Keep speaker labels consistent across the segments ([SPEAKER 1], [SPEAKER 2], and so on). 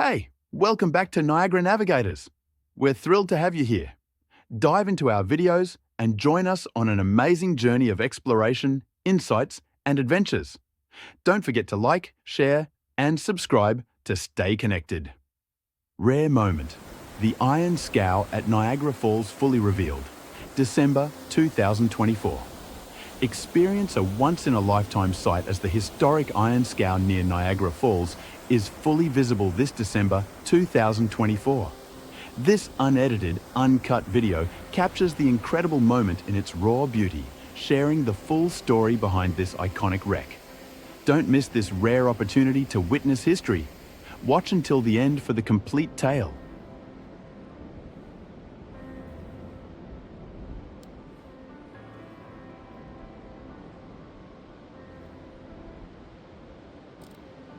[SPEAKER 1] Hey, welcome back to Niagara Navigators. We're thrilled to have you here. Dive into our videos and join us on an amazing journey of exploration, insights, and adventures. Don't forget to like, share, and subscribe to stay connected. Rare moment. The Iron Scow at Niagara Falls fully revealed. December 2024. Experience a once-in-a-lifetime sight as the historic Iron Scow near Niagara Falls is fully visible this December 2024. This unedited, uncut video captures the incredible moment in its raw beauty, sharing the full story behind this iconic wreck. Don't miss this rare opportunity to witness history. Watch until the end for the complete tale.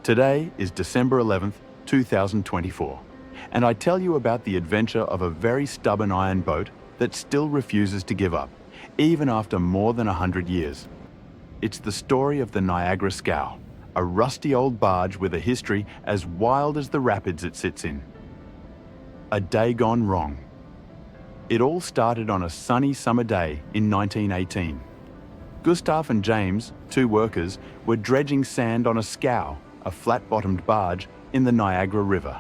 [SPEAKER 1] Today is December 11th, 2024, and I tell you about the adventure of a very stubborn iron boat that still refuses to give up, even after more than 100 years. It's the story of the Niagara Scow, a rusty old barge with a history as wild as the rapids it sits in. A day gone wrong. It all started on a sunny summer day in 1918. Gustav and James, two workers, were dredging sand on a scow, a flat-bottomed barge, in the Niagara River.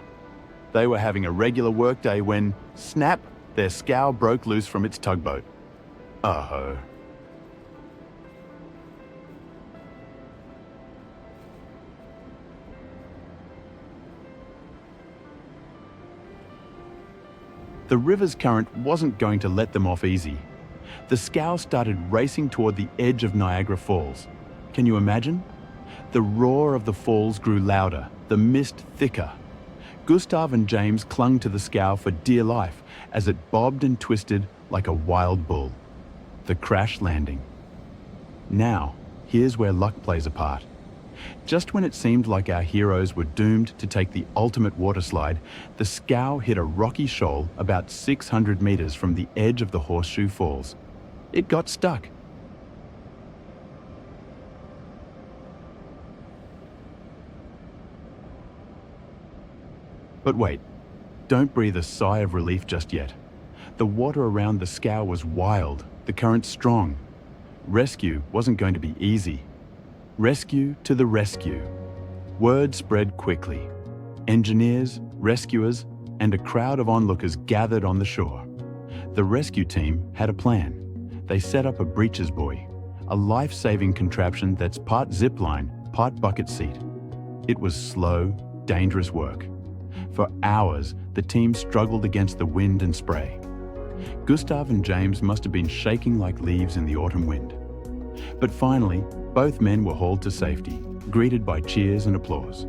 [SPEAKER 1] They were having a regular workday when, snap, their scow broke loose from its tugboat. Uh-oh. The river's current wasn't going to let them off easy. The scow started racing toward the edge of Niagara Falls. Can you imagine? The roar of the falls grew louder, the mist thicker. Gustav and James clung to the scow for dear life as it bobbed and twisted like a wild bull. The crash landing. Now, here's where luck plays a part. Just when it seemed like our heroes were doomed to take the ultimate waterslide, the scow hit a rocky shoal about 600 meters from the edge of the Horseshoe Falls. It got stuck. But wait, don't breathe a sigh of relief just yet. The water around the scow was wild, the current strong. Rescue wasn't going to be easy. Rescue to the rescue. Word spread quickly. Engineers, rescuers, and a crowd of onlookers gathered on the shore. The rescue team had a plan. They set up a breeches buoy, a life-saving contraption that's part zipline, part bucket seat. It was slow, dangerous work. For hours, the team struggled against the wind and spray. Gustav and James must have been shaking like leaves in the autumn wind. But finally, both men were hauled to safety, greeted by cheers and applause.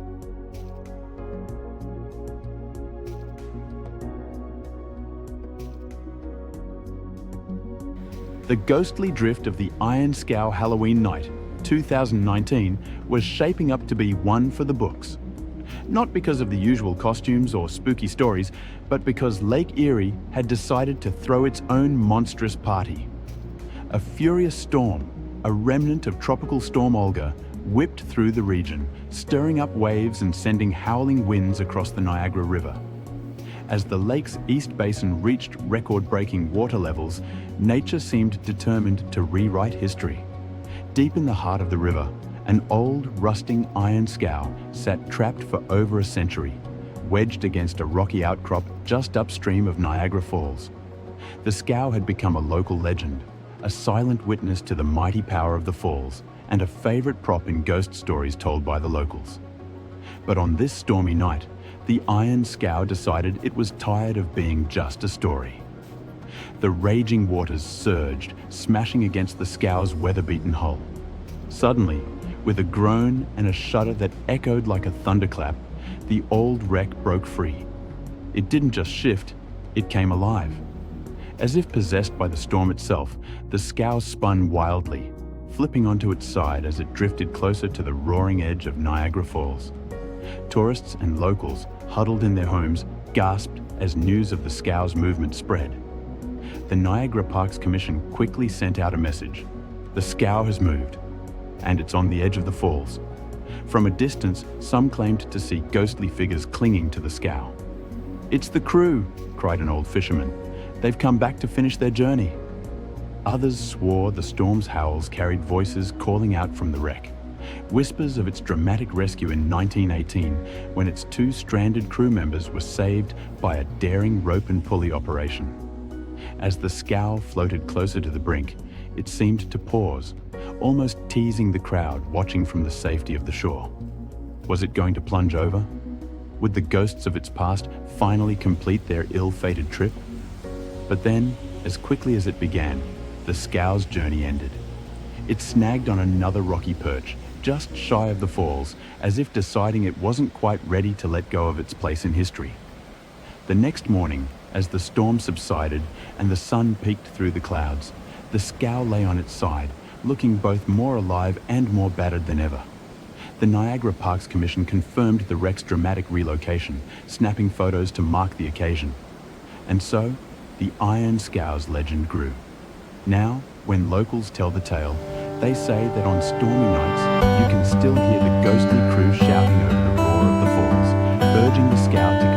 [SPEAKER 1] The ghostly drift of the Iron Scow Halloween night, 2019, was shaping up to be one for the books. Not because of the usual costumes or spooky stories, but because Lake Erie had decided to throw its own monstrous party. A furious storm, a remnant of Tropical Storm Olga, whipped through the region, stirring up waves and sending howling winds across the Niagara River. As the lake's east basin reached record-breaking water levels, nature seemed determined to rewrite history. Deep in the heart of the river, an old, rusting iron scow sat trapped for over a century, wedged against a rocky outcrop just upstream of Niagara Falls. The scow had become a local legend, a silent witness to the mighty power of the falls, and a favorite prop in ghost stories told by the locals. But on this stormy night, the Iron Scow decided it was tired of being just a story. The raging waters surged, smashing against the scow's weather-beaten hull. Suddenly, with a groan and a shudder that echoed like a thunderclap, the old wreck broke free. It didn't just shift, it came alive. As if possessed by the storm itself, the scow spun wildly, flipping onto its side as it drifted closer to the roaring edge of Niagara Falls. Tourists and locals, huddled in their homes, gasped as news of the scow's movement spread. The Niagara Parks Commission quickly sent out a message. The scow has moved, and it's on the edge of the falls. From a distance, some claimed to see ghostly figures clinging to the scow. "It's the crew," cried an old fisherman. "They've come back to finish their journey." Others swore the storm's howls carried voices calling out from the wreck. Whispers of its dramatic rescue in 1918, when its two stranded crew members were saved by a daring rope and pulley operation. As the scow floated closer to the brink, it seemed to pause, almost teasing the crowd watching from the safety of the shore. Was it going to plunge over? Would the ghosts of its past finally complete their ill-fated trip? But then, as quickly as it began, the scow's journey ended. It snagged on another rocky perch, just shy of the falls, as if deciding it wasn't quite ready to let go of its place in history. The next morning, as the storm subsided and the sun peeked through the clouds, the scow lay on its side, looking both more alive and more battered than ever. The Niagara Parks Commission confirmed the wreck's dramatic relocation, snapping photos to mark the occasion. And so, the Iron Scow's legend grew. Now, when locals tell the tale, they say that on stormy nights, you can still hear the ghostly crew shouting over the roar of the falls, urging the scow to